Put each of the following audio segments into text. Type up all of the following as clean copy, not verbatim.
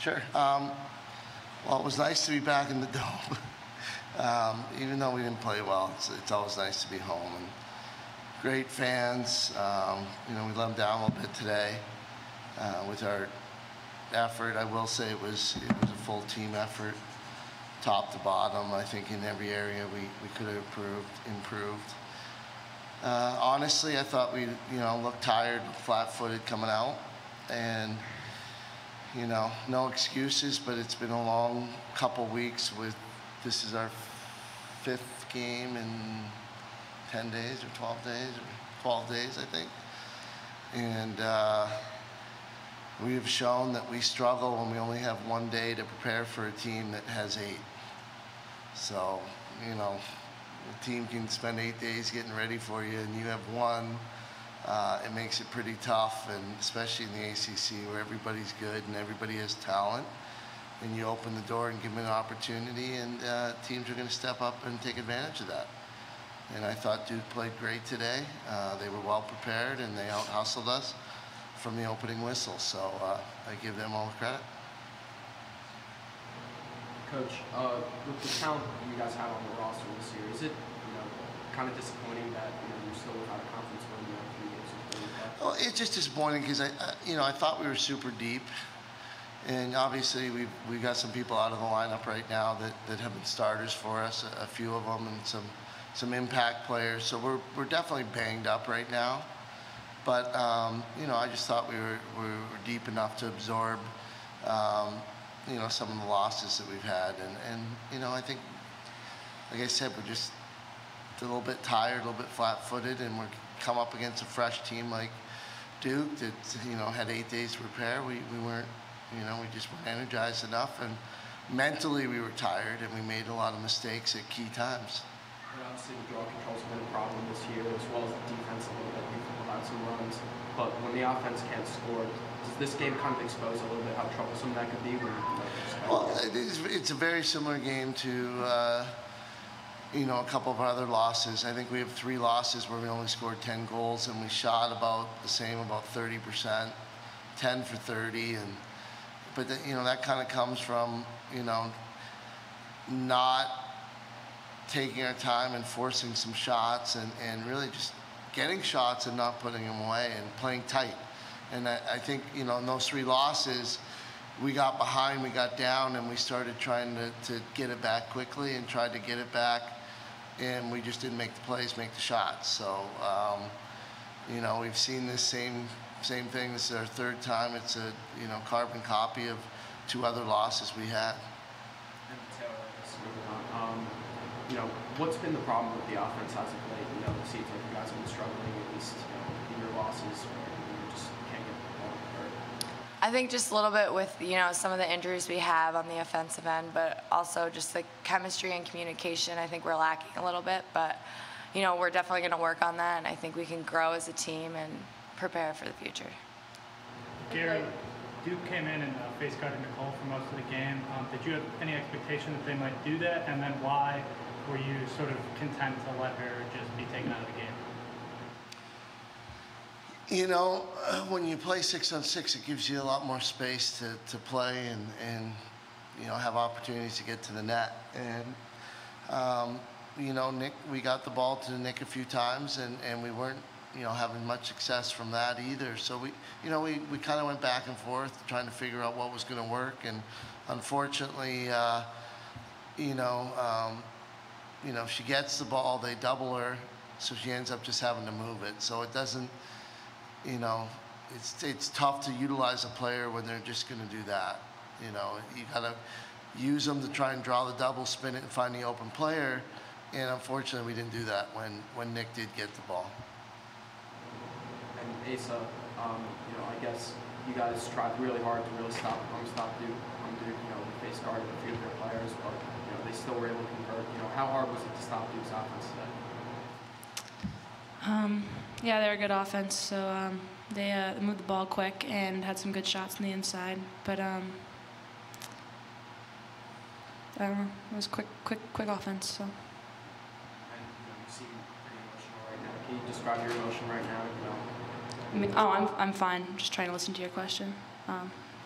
Sure. Well, it was nice to be back in the dome. Even though we didn't play well, it's always nice to be home. And great fans. We let them down a little bit today with our effort. I will say it was a full team effort, top to bottom. I think in every area we could have improved. Honestly, I thought we looked tired, flat-footed coming out, and no excuses. But it's been a long couple weeks. This is our 5th game in 10 days or 12 days, or 12 days, I think. And we have shown that we struggle when we only have 1 day to prepare for a team that has 8. So, the team can spend 8 days getting ready for you, and you have 1. It makes it pretty tough, and especially in the ACC where everybody's good and everybody has talent. And you open the door and give them an opportunity, and teams are going to step up and take advantage of that. And I thought Duke played great today. They were well prepared, and they out-hustled us from the opening whistle. So I give them all the credit. Coach, with the talent you guys have on the roster this year, is it kind of disappointing that you're still without a conference win 3 games? Well, it's just disappointing because I thought we were super deep. And obviously, we've got some people out of the lineup right now that have been starters for us, a few of them, and some impact players. So we're definitely banged up right now. But I just thought we were deep enough to absorb some of the losses that we've had. And I think, like I said, we're just a little bit tired, a little bit flat-footed, and we're come up against a fresh team like Duke that had 8 days to prepare. We weren't. We just weren't energized enough, and mentally we were tired, and we made a lot of mistakes at key times. And obviously, the draw control's been a problem this year, as well as the defense a little bit. We've allowed some runs, but when the offense can't score, does this game kind of expose a little bit how troublesome that could be? Well, it's a very similar game to a couple of our other losses. I think we have 3 losses where we only scored 10 goals, and we shot about the same, about 30%, 10 for 30, But that kind of comes from not taking our time and forcing some shots and really just getting shots and not putting them away and playing tight. And I think in those 3 losses, we got behind, we got down, and we started trying to get it back quickly and tried to get it back, and we just didn't make the plays, make the shots. So we've seen this same thing. This is our 3rd time. It's a carbon copy of 2 other losses we had. And Taylor, what's been the problem with the offense as of late? It seems like you guys have been struggling, at least in your losses, where you just can't get the ball hurt. I think just a little bit with some of the injuries we have on the offensive end, but also just the chemistry and communication. I think we're lacking a little bit, but we're definitely going to work on that, and I think we can grow as a team and prepare for the future. Gary, Duke came in and face-guarded Nicole for most of the game. Did you have any expectation that they might do that? And then why were you sort of content to let her just be taken out of the game? When you play 6-on-6, it gives you a lot more space to play and have opportunities to get to the net. And, Nick, we got the ball to Nick a few times, and we weren't having much success from that either. So we kind of went back and forth trying to figure out what was going to work. And unfortunately, she gets the ball, they double her, so she ends up just having to move it. So it doesn't, it's tough to utilize a player when they're just going to do that. You got to use them to try and draw the double, spin it, and find the open player. And unfortunately, we didn't do that when Nick did get the ball. And Asa, I guess you guys tried really hard to really stop Duke. Face guarded a few of their players, but they still were able to convert. How hard was it to stop Duke's offense today? Yeah, they're a good offense, so they moved the ball quick and had some good shots on the inside. But I don't know, it was quick offense. So. And you seem pretty emotional right now. Can you describe your emotion right now? I'm fine. Just trying to listen to your question.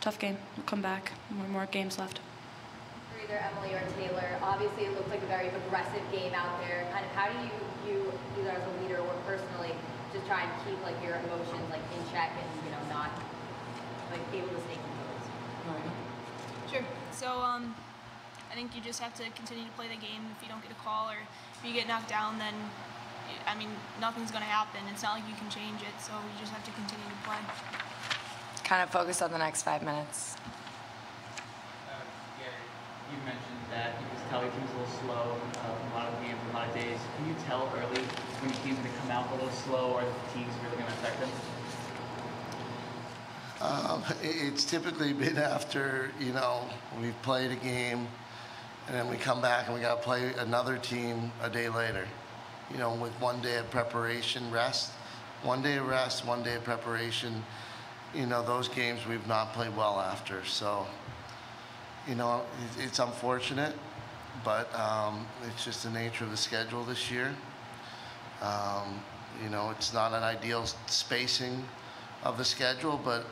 tough game. We'll come back. More games left. For either Emily or Taylor, obviously it looked like a very aggressive game out there. Kind of how do you either as a leader or personally, just try and keep like your emotions like in check and not like able to stay composed? Sure. So I think you just have to continue to play the game. If you don't get a call or if you get knocked down, then I mean nothing's going to happen. It's not like you can change it. So you just have to continue to play. Kind of focus on the next 5 minutes. Gary, you mentioned that you could tell your team's a little slow from a lot of games, a lot of days. Can you tell early when your team's going to come out a little slow or the fatigue's really going to affect them? It's typically been after, we've played a game and then we come back and we got to play another team a day later, with 1 day of preparation, rest, 1 day of rest, 1 day of preparation. Those games we've not played well after. So, it's unfortunate, but it's just the nature of the schedule this year. It's not an ideal spacing of the schedule, but,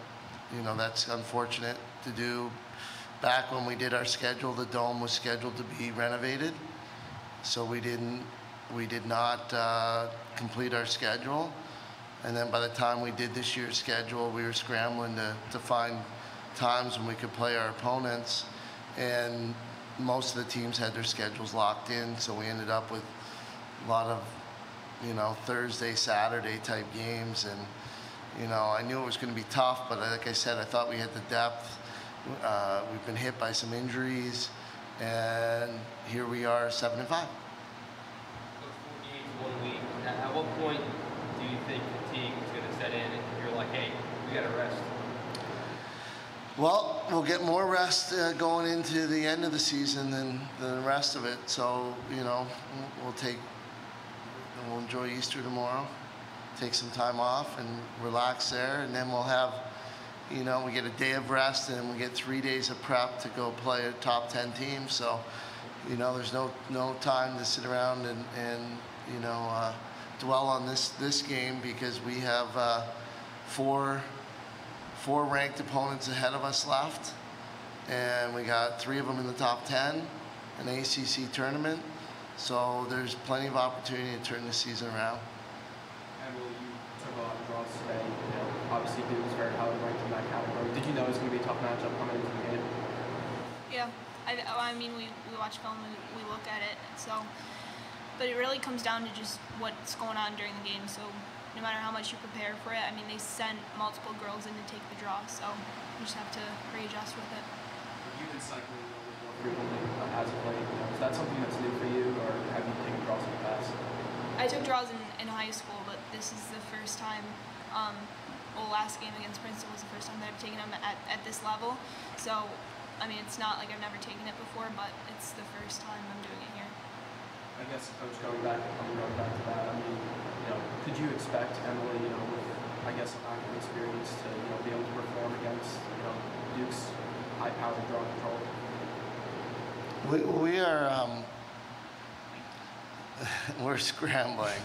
that's unfortunate to do. Back when we did our schedule, the Dome was scheduled to be renovated. So we did not complete our schedule. And then by the time we did this year's schedule, we were scrambling to find times when we could play our opponents. And most of the teams had their schedules locked in, so we ended up with a lot of, Thursday, Saturday type games. And, I knew it was going to be tough, but like I said, I thought we had the depth. We've been hit by some injuries, and here we are, 7-5. So 4 games, 1 week. At what point do you think fatigue is going to set in and you're like, hey, we got to rest? Well, we'll get more rest going into the end of the season than the rest of it. So, we'll enjoy Easter tomorrow, take some time off and relax there. And then we'll have, we get a day of rest and we get 3 days of prep to go play a top 10 team. So, there's no time to sit around and dwell on this game, because we have four ranked opponents ahead of us left, and we got 3 of them in the top 10, an ACC tournament. So there's plenty of opportunity to turn the season around. And will you took a lot of draws today? Obviously Duke was very highly ranked in that category. Did you know it was going to be a tough matchup coming into the game? Yeah. I mean, we watch film, we look at it. So, but it really comes down to just what's going on during the game. So no matter how much you prepare for it, I mean, they sent multiple girls in to take the draw, so you just have to readjust with it. You've been cycling a little bit more frequently as of late. Is that something that's new for you, or have you taken draws in the past? I took draws in high school, but this is the first time. Last game against Princeton was the first time that I've taken them at this level. So, I mean, it's not like I've never taken it before, but it's the first time I'm doing it here. I guess, Coach, going back to that, I mean, could you expect Emily, with, I guess, a lack of experience to, be able to perform against, Duke's high-powered draw control? We are, we're scrambling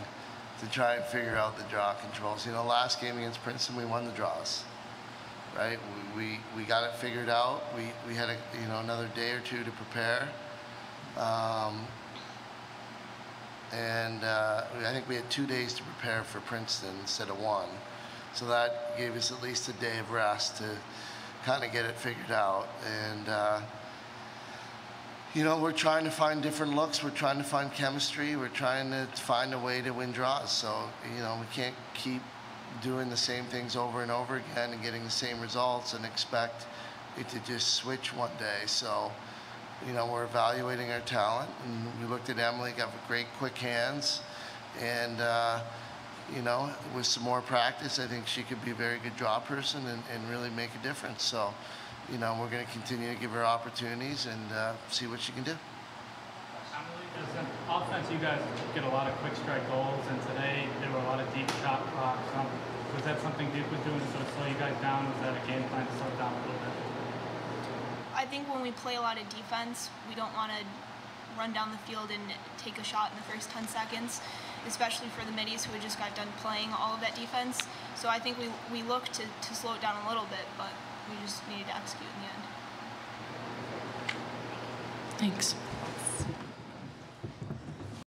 to try and figure out the draw controls. Last game against Princeton, we won the draws, right? We got it figured out. We had another day or two to prepare. And I think we had 2 days to prepare for Princeton instead of 1. So that gave us at least a day of rest to kind of get it figured out. And, we're trying to find different looks. We're trying to find chemistry. We're trying to find a way to win draws. So, we can't keep doing the same things over and over again and getting the same results and expect it to just switch one day. So, we're evaluating our talent, and we looked at Emily, got great quick hands, and with some more practice, I think she could be a very good draw person and really make a difference. So, we're going to continue to give her opportunities and see what she can do. Emily, as an offense, you guys get a lot of quick strike goals, and today there were a lot of deep shot clocks. Was that something Duke was doing to sort of slow you guys down? Was that a game plan to slow down a little bit? I think when we play a lot of defense, we don't want to run down the field and take a shot in the first 10 seconds, especially for the middies who had just got done playing all of that defense. So I think we look to slow it down a little bit, but we just needed to execute in the end. Thanks.